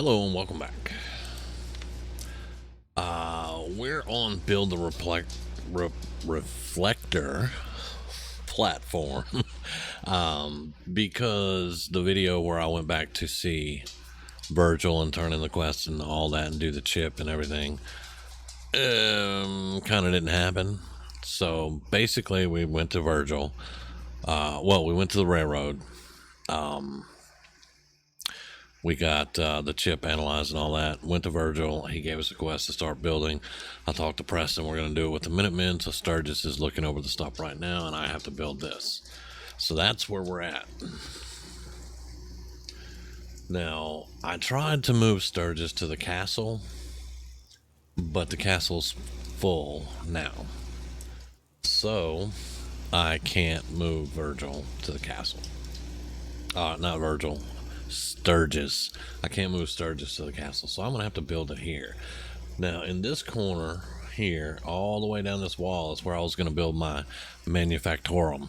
Hello and welcome back. We're on build the reflector platform because the video where I went back to see Virgil and turn in the quest and all that and do the chip and everything kind of didn't happen. So basically, we went to Virgil. We went to the railroad. We got the chip analyzed and all that. Went to Virgil. He gave us a quest to start building. I talked to Preston. We're going to do it with the Minutemen. So Sturgis is looking over the stuff right now, and I have to build this. So that's where we're at. Now, I tried to move Sturgis to the castle, but the castle's full now. So I can't move Virgil to the castle. Not Virgil. Sturgis. I can't move Sturgis to the castle, so I'm gonna have to build it here. Now, in this corner here, all the way down this wall, is where I was gonna build my manufactorum.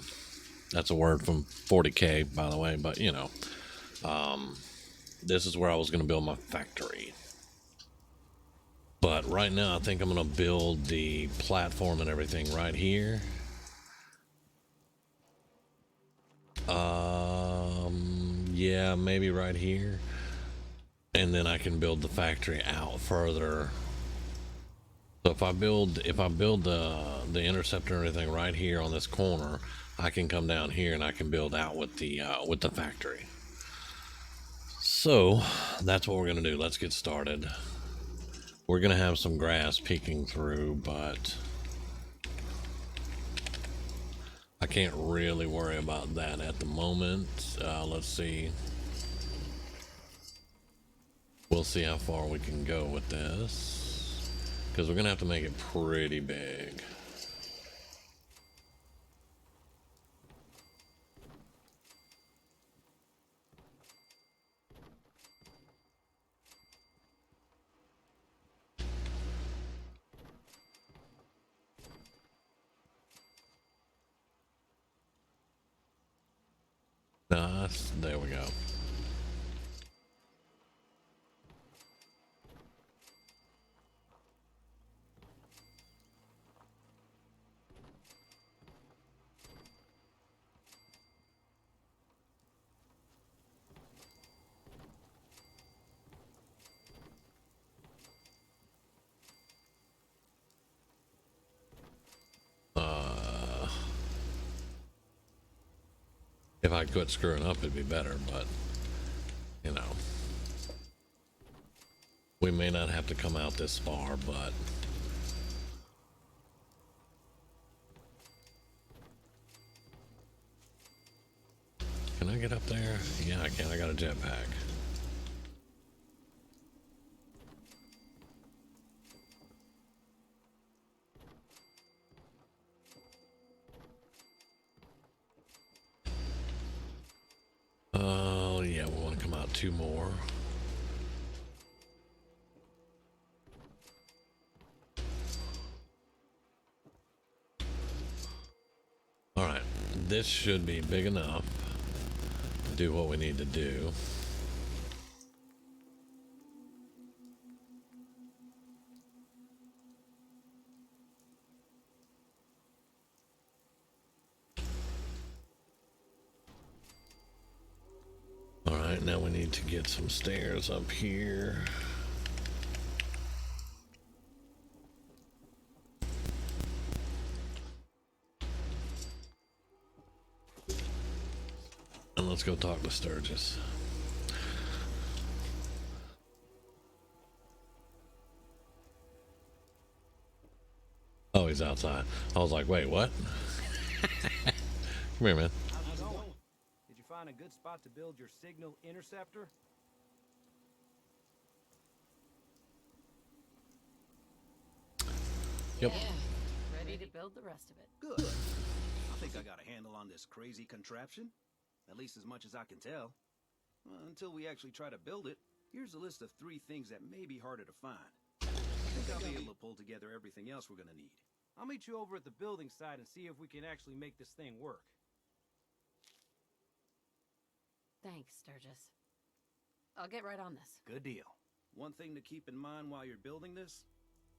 That's a word from 40K, by the way, but you know, this is where I was gonna build my factory. But right now, I think I'm gonna build the platform and everything right here. Yeah, maybe right here. And then I can build the factory out further. So if I build the interceptor and everything right here on this corner, I can come down here and I can build out with the factory. So that's what we're gonna do. Let's get started. We're gonna have some grass peeking through, but I can't really worry about that at the moment. Let's see. We'll see how far we can go with this, because we're gonna have to make it pretty big. Nice. There we go. If I quit screwing up, it'd be better, but you know, we may not have to come out this far, but can I get up there? Yeah, I can. I got a jetpack. Oh, yeah, we want to come out 2 more. Alright, this should be big enough to do what we need to do. Alright, now we need to get some stairs up here. And let's go talk to Sturgis. Oh, he's outside. I was like, wait, what? Come here, man. How's it going? Did you find a good spot to build your signal interceptor? Yep. Yeah, ready to build the rest of it. Good. I think I got a handle on this crazy contraption. At least as much as I can tell. Until we actually try to build it, here's a list of 3 things that may be harder to find. I think I'll be able to pull together everything else we're gonna need. I'll meet you over at the building site and see if we can actually make this thing work. Thanks, Sturgis. I'll get right on this. Good deal. One thing to keep in mind while you're building this,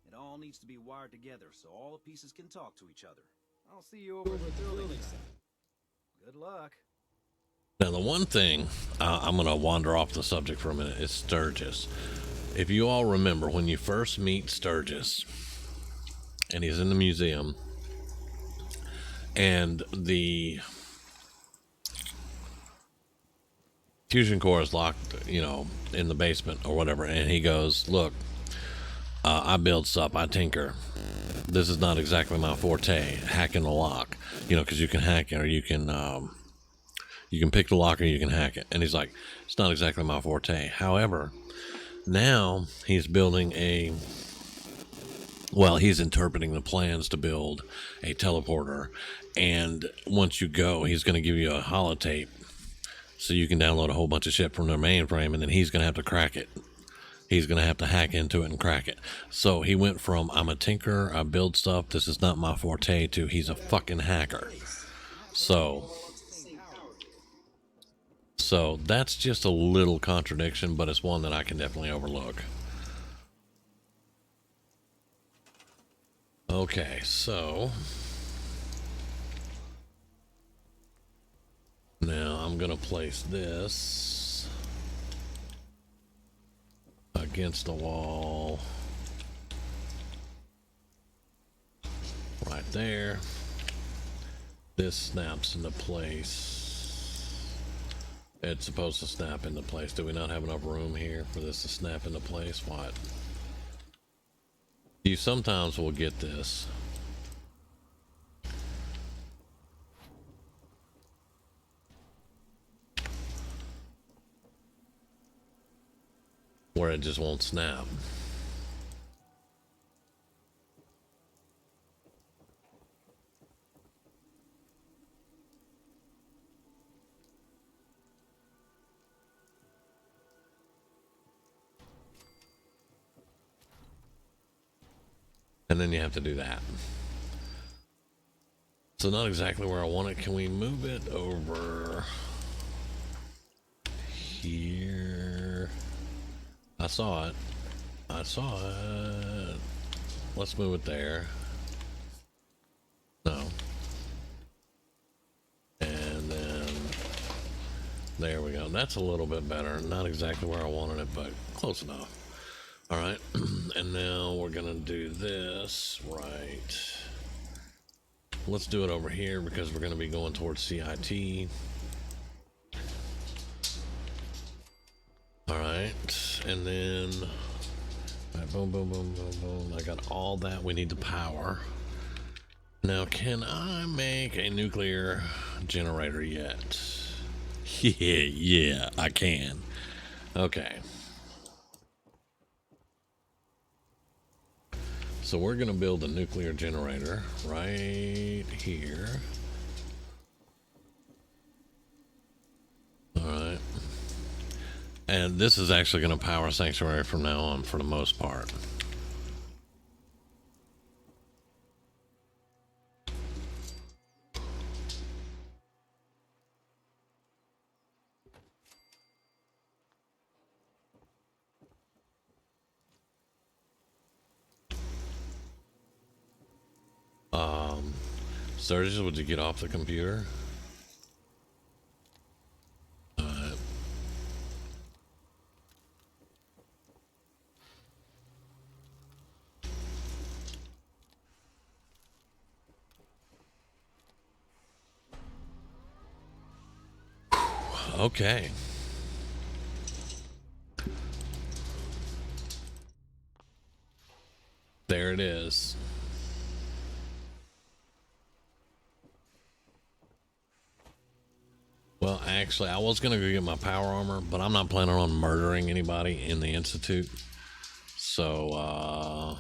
it all needs to be wired together so all the pieces can talk to each other. I'll see you over at the building site. Good luck. Now, the one thing, I'm going to wander off the subject for a minute, is Sturgis. If you all remember, when you first meet Sturgis, and he's in the museum, and the fusion core is locked, in the basement or whatever, and he goes, look, I build stuff, I tinker. This is not exactly my forte, hacking the lock, because you can hack it, or you can pick the lock, or you can hack it. And he's like, it's not exactly my forte. However, now he's building he's interpreting the plans to build a teleporter. And once you go, he's going to give you a holotape so you can download a whole bunch of shit from their mainframe, and then he's going to have to crack it. He's going to have to hack into it and crack it. So he went from, I'm a tinker, I build stuff, this is not my forte, to he's a fucking hacker. So that's just a little contradiction, but it's one that I can definitely overlook. Okay, so now I'm going to place this against the wall right there. This snaps into place. It's supposed to snap into place. Do we not have enough room here for this to snap into place? What? You sometimes will get this. Where it just won't snap. And then you have to do that. So not exactly where I want it. Can we move it over here? I saw it. Let's move it there. No. And then there we go. That's a little bit better. Not exactly where I wanted it, but close enough. All right. And now we're going to do this right. Let's do it over here because we're going to be going towards CIT. All right. And then boom, boom, boom, boom, boom. I got all that. We need the power. Now, can I make a nuclear generator yet? Yeah, I can. Okay. So we're going to build a nuclear generator right here. All right. And this is actually going to power Sanctuary from now on for the most part. Sturgis, would you get off the computer? Okay. There it is. Well, actually, I was going to go get my power armor, but I'm not planning on murdering anybody in the Institute. So,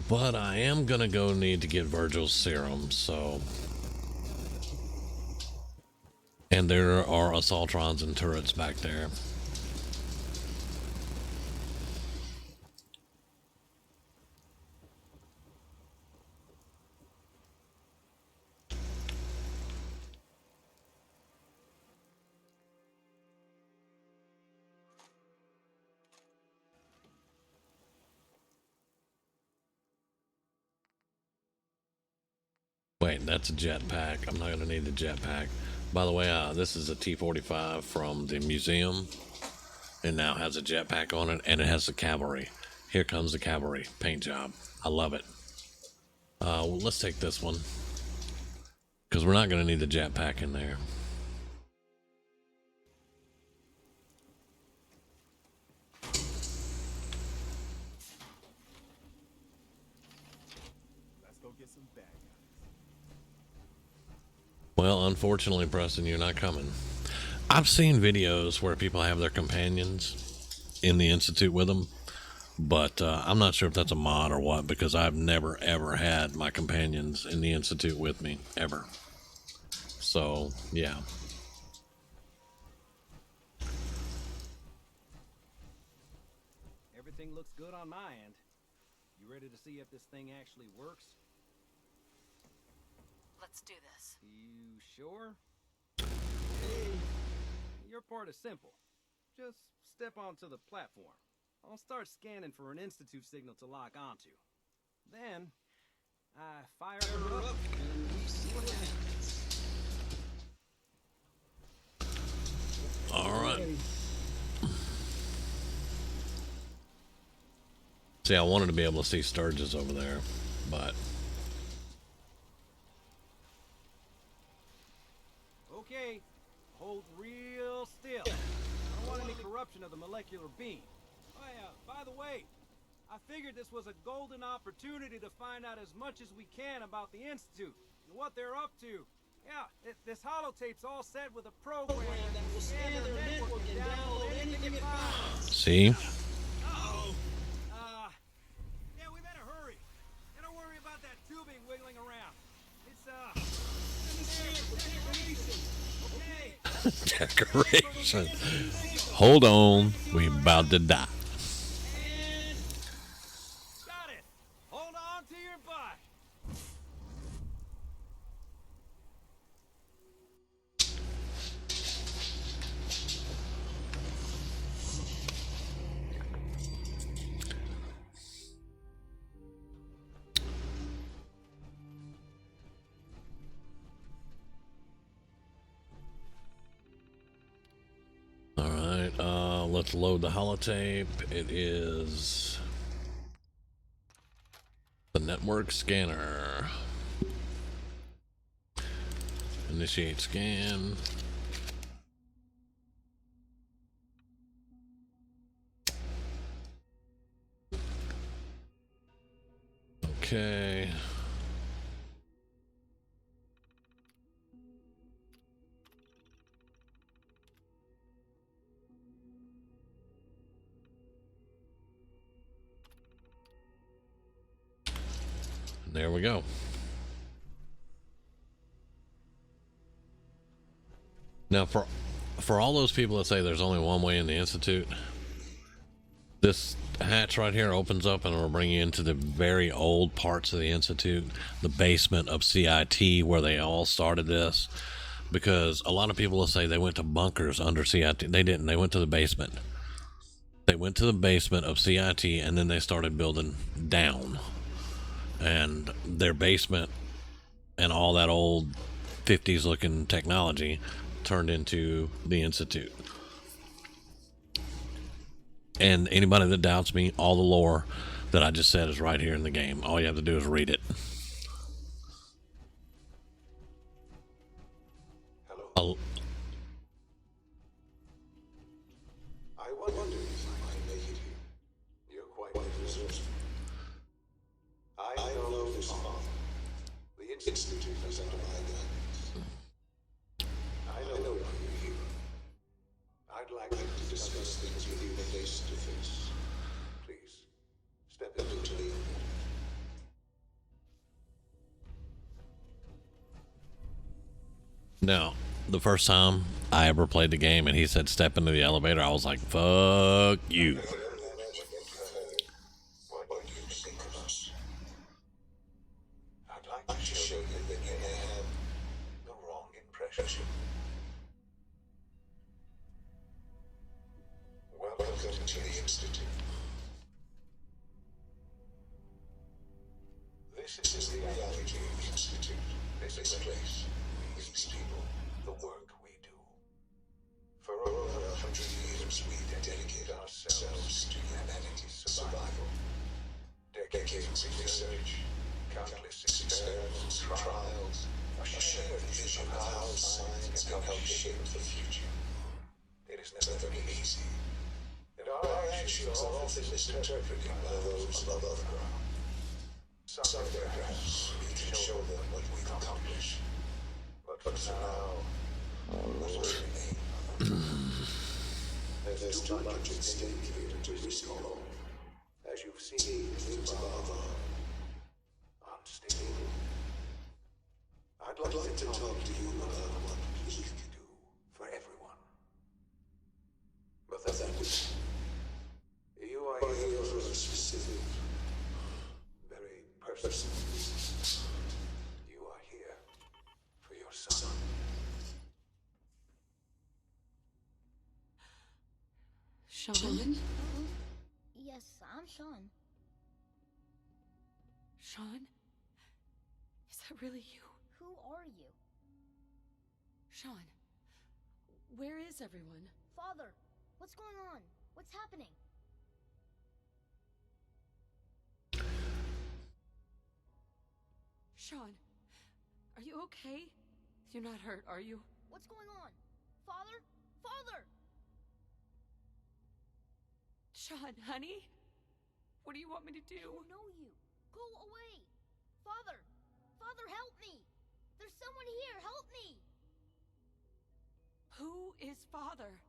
but I am going to go need to get Virgil's serum, so. And there are assaultrons and turrets back there. Wait, that's a jetpack. I'm not going to need the jetpack. By the way, this is a T-45 from the museum. It now has a jetpack on it, and it has the cavalry. Here comes the cavalry paint job. I love it. Well, let's take this one, because we're not going to need the jetpack in there. Well, unfortunately, Preston, you're not coming. I've seen videos where people have their companions in the Institute with them, but I'm not sure if that's a mod or what, because I've never, ever had my companions in the Institute with me, ever. So, yeah. Everything looks good on my end. You ready to see if this thing actually works? Let's do this. You sure? Hey, your part is simple. Just step onto the platform. I'll start scanning for an Institute signal to lock onto. Then, I fire her up and we see what happens. All right. See, I wanted to be able to see Sturgis over there, but... Okay, hold real still. I don't want any corruption of the molecular beam. Oh yeah, by the way, I figured this was a golden opportunity to find out as much as we can about the Institute and what they're up to. Yeah, this holotape's all set with a program that will scan their network and download anything it finds. See? Uh-oh. Yeah, we better hurry. And don't worry about that tubing wiggling around. It's, okay. Decoration. Hold on. We about to die. And got it. Hold on to your butt. All right, let's load the holotape. It is the network scanner. Initiate scan. Okay. There we go. Now, for all those people that say there's only one way in the Institute, this hatch right here opens up and it'll bring you into the very old parts of the Institute, the basement of CIT where they all started this. Because a lot of people will say they went to bunkers under CIT. They didn't. They went to the basement. They went to the basement of CIT and then they started building down. And their basement and all that old 50s looking technology turned into the Institute. And anybody that doubts me, all the lore that I just said is right here in the game. All you have to do is read it. Hello. I wonder if you might make it here. You're quite resourceful. I know this father. The Institute is under my guidance. I know why you're here. I'd like to discuss things with you face to face. Please, step into the open. Now, the first time I ever played the game and he said step into the elevator, I was like, fuck you. What do you think of us? I'd like to show you that you may have the wrong impression. Welcome to the Institute. This is the reality of the Institute. This place, these people, the work we do. For over 100 years, we dedicated ourselves to humanity's survival. Decades of research, countless experiments and trials, a shared vision of how science can help shape the future. It has never been easy, and our actions are often misinterpreted by those above ground. Someday, perhaps, we can show them what we've accomplished. But for now, we must remain. There's too much at stake here to risk all. As you've seen, things above are unstable. I'd like to talk to you about what we can do for everyone. But that is, you are here for a specific, very personal reason. You are here for your son. Shaun? Yes, I'm Shaun. Shaun? Is that really you? Who are you? Shaun, where is everyone? Father, what's going on? What's happening? Shaun, are you okay? You're not hurt, are you? What's going on? Father? Father! Shaun, honey? What do you want me to do? I don't know you. Go away! Father! Father, help me! There's someone here! Help me! Who is Father?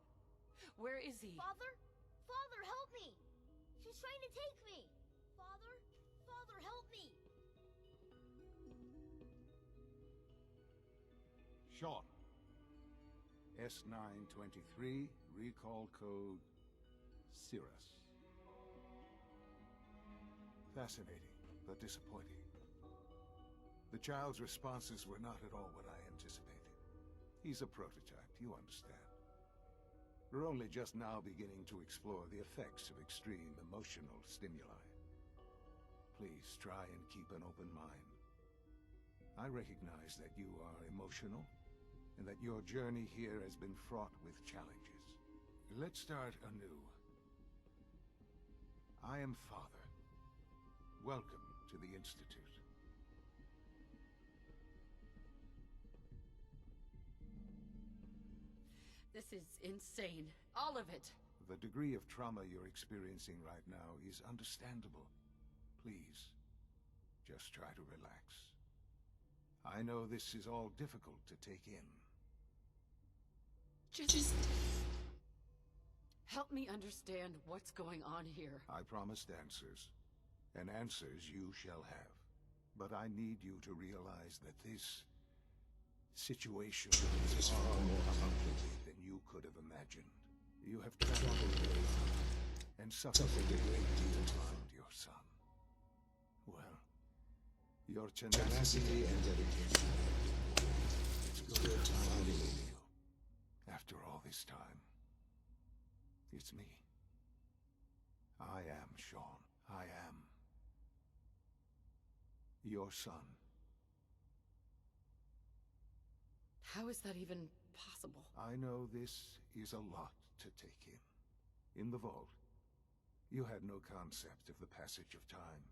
Where is he? Father? Father, help me! She's trying to take me! Father? Father, help me! Shaun. S923, recall code Cirrus. Fascinating, but disappointing. The child's responses were not at all what I anticipated. He's a prototype, you understand. We're only just now beginning to explore the effects of extreme emotional stimuli. Please try and keep an open mind. I recognize that you are emotional, and that your journey here has been fraught with challenges. Let's start anew. I am Father. Welcome to the Institute. This is insane. All of it. The degree of trauma you're experiencing right now is understandable. Please, just try to relax. I know this is all difficult to take in. Just help me understand what's going on here. I promised answers, and answers you shall have. But I need you to realize that this situation is far more complicated than you could have imagined. You have traveled very far and suffered a great deal to find your son. Well, your tenacity and dedication. It's good to finally meet you. After all this time, it's me. I am Shaun. I am your son. How is that even possible? I know this is a lot to take in. In the vault, you had no concept of the passage of time.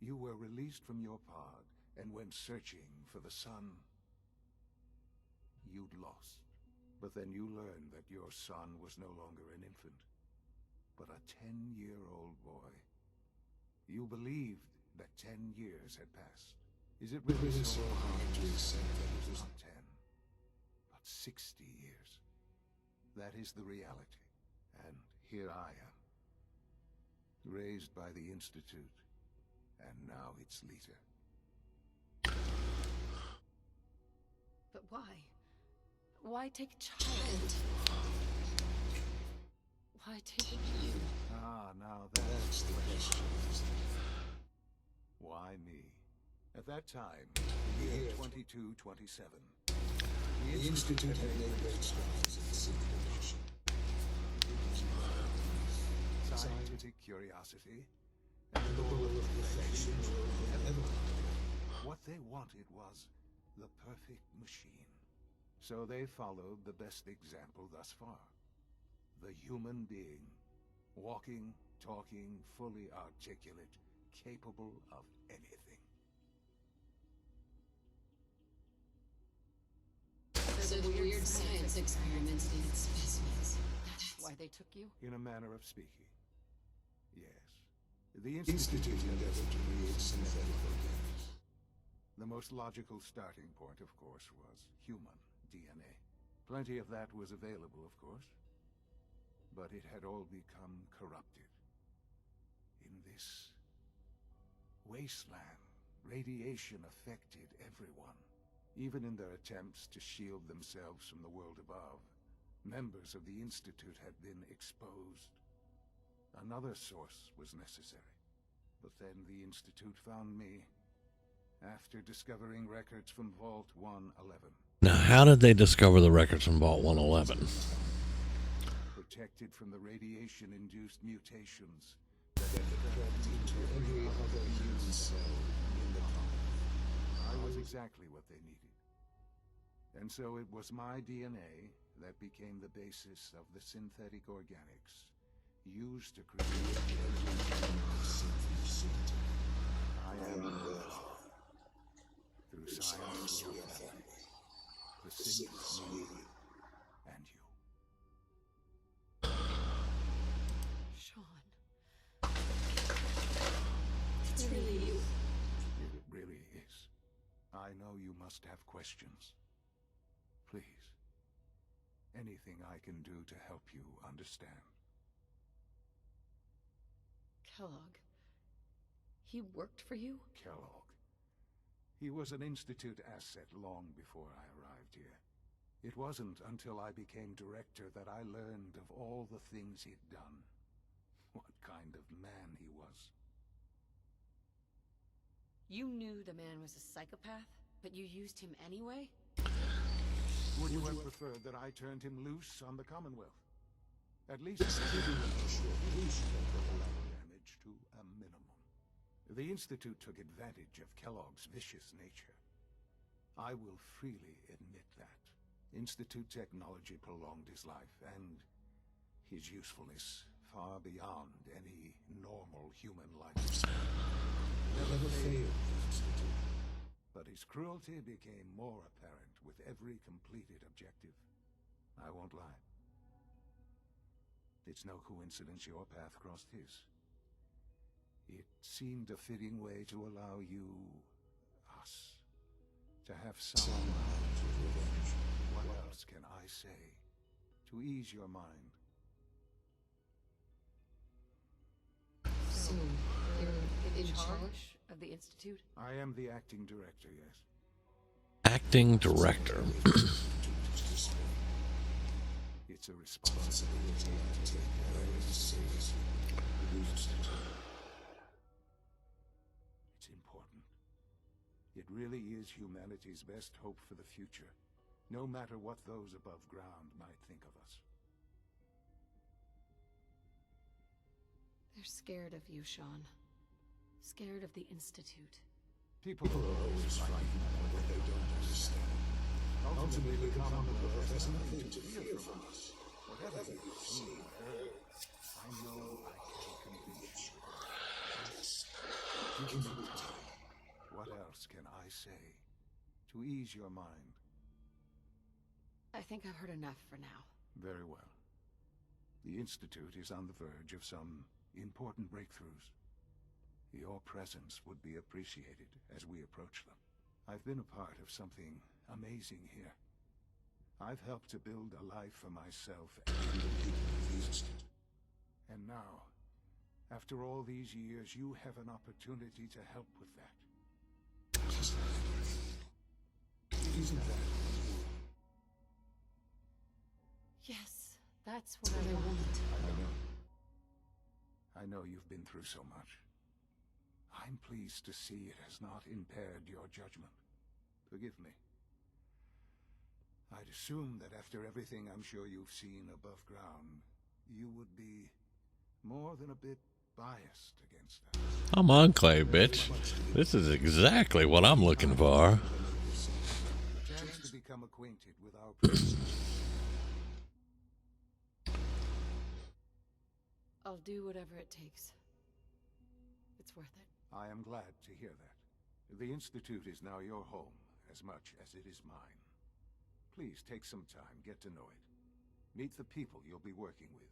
You were released from your pod and went searching for the sun you'd lost. But then you learned that your son was no longer an infant, but a 10-year-old boy. You believed that 10 years had passed. Is it really so hard to accept that it was not 10, but 60 years? That is the reality. And here I am, raised by the Institute, and now its leader. But why? Why take a child? Why take you? Ah, now that's the question. Why me? At that time, in the year 2227, the Institute had made great strides in civilization. Scientific curiosity and the goal of perfection ever. What they wanted was the perfect machine. So they followed the best example thus far. The human being. Walking, talking, fully articulate, capable of anything. Those are weird science experiments needed specimens. That's why they took you? In a manner of speaking. Yes. The Institute endeavored to create synthetic organs. The most logical starting point, of course, was human DNA. Plenty of that was available, of course. But it had all become corrupted. In this wasteland, radiation affected everyone. Even in their attempts to shield themselves from the world above, members of the Institute had been exposed. Another source was necessary. But then the Institute found me, after discovering records from Vault 111. Now, how did they discover the records from Vault 111? Protected from the radiation-induced mutations that had crept into every other human cell in the planet. I was exactly what they needed. And so it was my DNA that became the basis of the synthetic organics used to create I am through science, the synth, me, and you. Shaun. It's really you. It really is. I know you must have questions. Please. Anything I can do to help you understand. Kellogg. He worked for you? Kellogg. He was an Institute asset long before I arrived here. It wasn't until I became director that I learned of all the things he'd done. What kind of man he was. You knew the man was a psychopath, but you used him anyway? Would you have preferred that I turned him loose on the Commonwealth? At least damage to a minimum. The Institute took advantage of Kellogg's vicious nature. I will freely admit that. Institute technology prolonged his life, and his usefulness far beyond any normal human life. Never failed the Institute. But his cruelty became more apparent with every completed objective. I won't lie. It's no coincidence your path crossed his. It seemed a fitting way to allow you, us, to have some amount of revenge. What else can I say to ease your mind? So, you're in charge of the Institute? I am the acting director, yes. Acting director. It's a responsibility I take very seriously. It's important. It really is humanity's best hope for the future, no matter what those above ground might think of us. They're scared of you, Shaun. Scared of the Institute. People are always frightened by what they don't understand. Ultimately, the Commonwealth has nothing to fear from us. Whatever you've seen or heard, I know I can convince you. Just give me time. What else can I say to ease your mind? I think I've heard enough for now. Very well. The Institute is on the verge of some important breakthroughs. Your presence would be appreciated as we approach them. I've been a part of something amazing here. I've helped to build a life for myself and the people of the Institute. And now, after all these years, you have an opportunity to help with that. Isn't that? Yes, that's what I want. I know you've been through so much. I'm pleased to see it has not impaired your judgment. Forgive me. I'd assume that after everything I'm sure you've seen above ground, you would be more than a bit biased against that. I'm Enclave, bitch. This is exactly what I'm looking for. A chance to become acquainted with our prisoners. I'll do whatever it takes. It's worth it. I am glad to hear that. The Institute is now your home as much as it is mine. Please take some time, get to know it. Meet the people you'll be working with.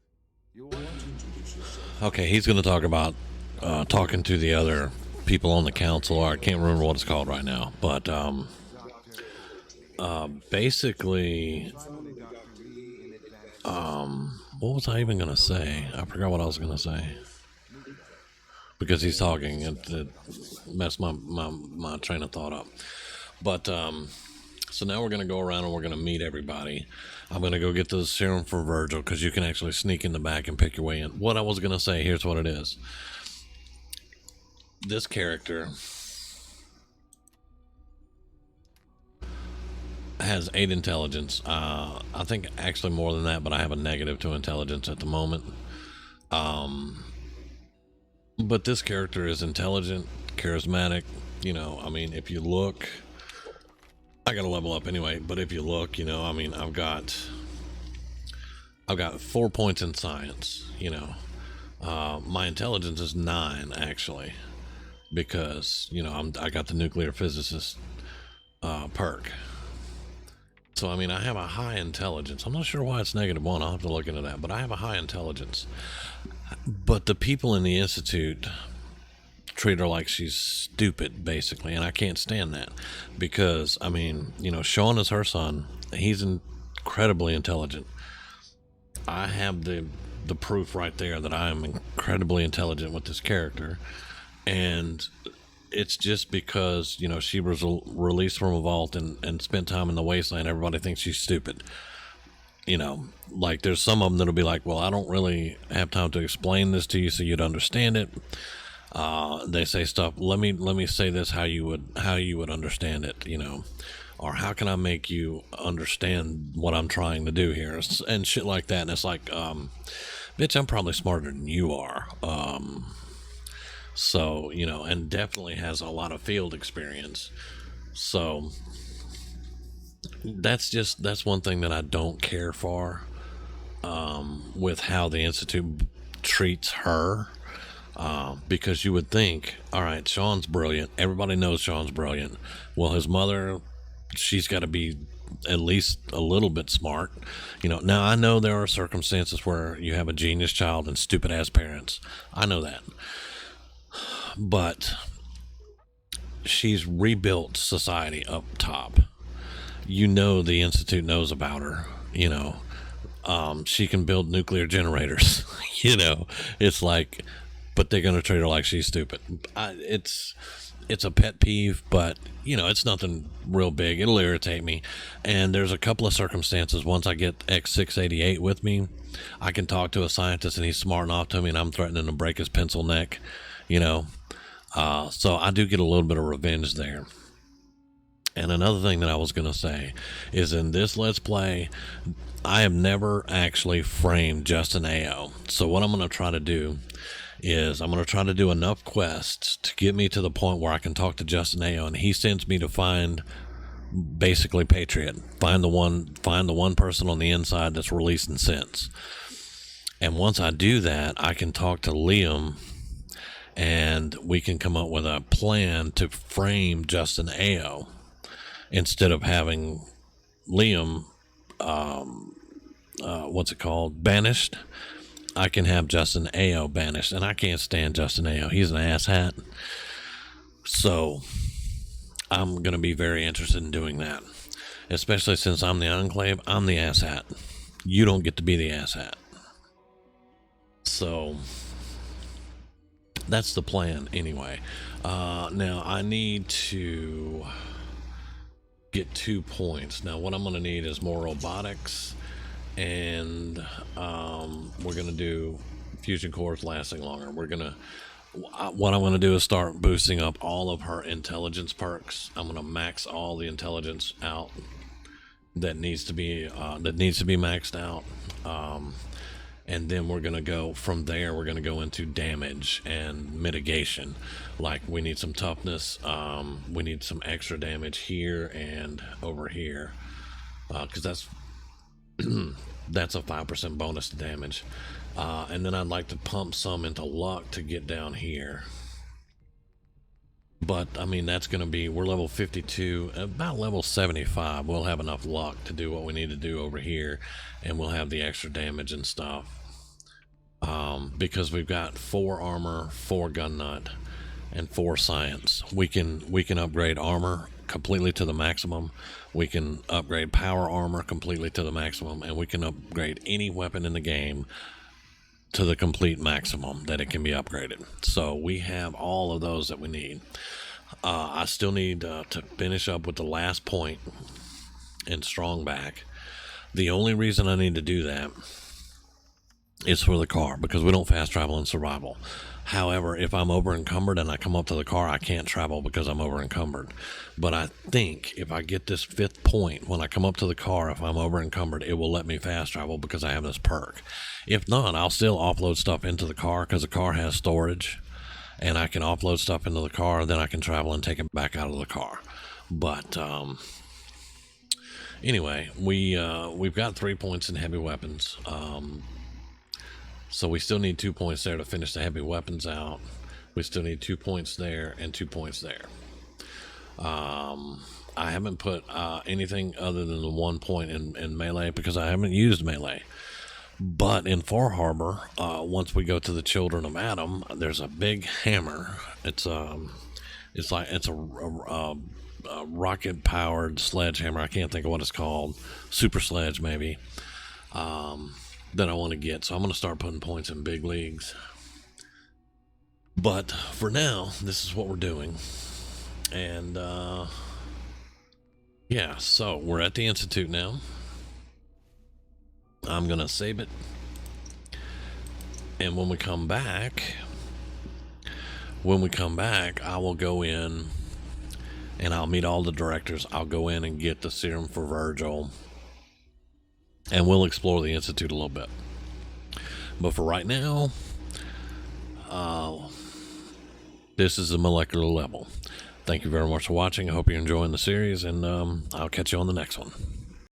You want to introduce yourself. Okay, he's going to talk about talking to the other people on the council. Or I can't remember what it's called right now, but basically, what was I even going to say? I forgot what I was going to say because he's talking. It messed my train of thought up. But so now we're going to go around and we're going to meet everybody. I'm going to go get the serum for Virgil because you can actually sneak in the back and pick your way in. What I was going to say, here's what it is. This character has 8 intelligence. I think actually more than that, but I have a negative to intelligence at the moment. But this character is intelligent, charismatic. You know, I mean, if you look, I got to level up anyway, but if you look, you know, I mean, I've got 4 points in science, you know. My intelligence is 9 actually, because, you know, I got the nuclear physicist perk. So, I mean, I have a high intelligence. I'm not sure why it's -1. I'll have to look into that, but I have a high intelligence. But the people in the Institute treat her like she's stupid, basically, and I can't stand that because, I mean, you know, Shaun is her son. He's incredibly intelligent. I have the proof right there that I am incredibly intelligent with this character, and it's just because, you know, she was released from a vault and spent time in the wasteland. Everybody thinks she's stupid. You know, like there's some of them that'll be like, well, I don't really have time to explain this to you so you'd understand it. They say stuff. Let me say this how you would understand it, you know, or how can I make you understand what I'm trying to do here, and shit like that. And it's like, bitch, I'm probably smarter than you are. So, you know, and definitely has a lot of field experience. So that's one thing that I don't care for, with how the Institute treats her. Because you would think, all right, Shaun's brilliant. Everybody knows Shaun's brilliant. Well, his mother, she's got to be at least a little bit smart. You know, now I know there are circumstances where you have a genius child and stupid ass parents. I know that. But she's rebuilt society up top. You know, the Institute knows about her, you know. She can build nuclear generators. You know, it's like, but they're going to treat her like she's stupid. It's a pet peeve, but, you know, it's nothing real big. It'll irritate me. And there's a couple of circumstances. Once I get X688 with me, I can talk to a scientist and he's smart enough to me and I'm threatening to break his pencil neck, you know. So I do get a little bit of revenge there. And another thing that I was going to say is, in this Let's Play, I have never actually framed Justin AO. So what I'm going to try to do is I'm going to try to do enough quests to get me to the point where I can talk to Justin AO, and he sends me to find basically Patriot. Find the one person on the inside that's releasing sense. And once I do that, I can talk to Liam and we can come up with a plan to frame Justin AO. Instead of having Liam, banished, I can have Justin AO banished, and I can't stand Justin AO. He's an asshat. So I'm going to be very interested in doing that, especially since I'm the Enclave. I'm the asshat. You don't get to be the asshat. So that's the plan anyway. Now I need to get 2 points. Now what I'm going to need is more robotics, and we're going to do fusion cores lasting longer. What I'm going to do is start boosting up all of her intelligence perks. I'm going to max all the intelligence out that needs to be maxed out, and then we're going to go from there. We're going to go into damage and mitigation. Like, we need some toughness, we need some extra damage here and over here, because that's that's a 5% bonus to damage. And then I'd like to pump some into luck to get down here. But I mean, that's going to be, we're level 52, about level 75 we'll have enough luck to do what we need to do over here, and we'll have the extra damage and stuff, because we've got 4 armor, 4 gun nut, and 4 science. We can upgrade armor completely to the maximum, we can upgrade power armor completely to the maximum, and we can upgrade any weapon in the game to the complete maximum that it can be upgraded. So we have all of those that we need. I still need to finish up with the last point in strong back. The only reason I need to do that is for the car, because we don't fast travel in survival. However, if I'm over encumbered and I come up to the car, I can't travel because I'm over encumbered. But I think if I get this 5th point, when I come up to the car, if I'm over encumbered, it will let me fast travel because I have this perk. If not, I'll still offload stuff into the car, because the car has storage, and I can offload stuff into the car, then I can travel and take it back out of the car. But anyway, we've got 3 points in heavy weapons. So we still need 2 points there to finish the heavy weapons out. We still need 2 points there and 2 points there. I haven't put anything other than the 1 point in melee, because I haven't used melee. But in Far Harbor, once we go to the Children of Adam, there's a big hammer. It's a rocket-powered sledgehammer. I can't think of what it's called. Super sledge, maybe. That I want to get, so I'm going to start putting points in big leagues. But for now, this is what we're doing. And yeah, so we're at the Institute now. I'm going to save it, and when we come back, I will go in and I'll meet all the directors. I'll go in and get the serum for Virgil, and we'll explore the Institute a little bit. But for right now, this is the molecular level. Thank you very much for watching. I hope you're enjoying the series, and I'll catch you on the next one.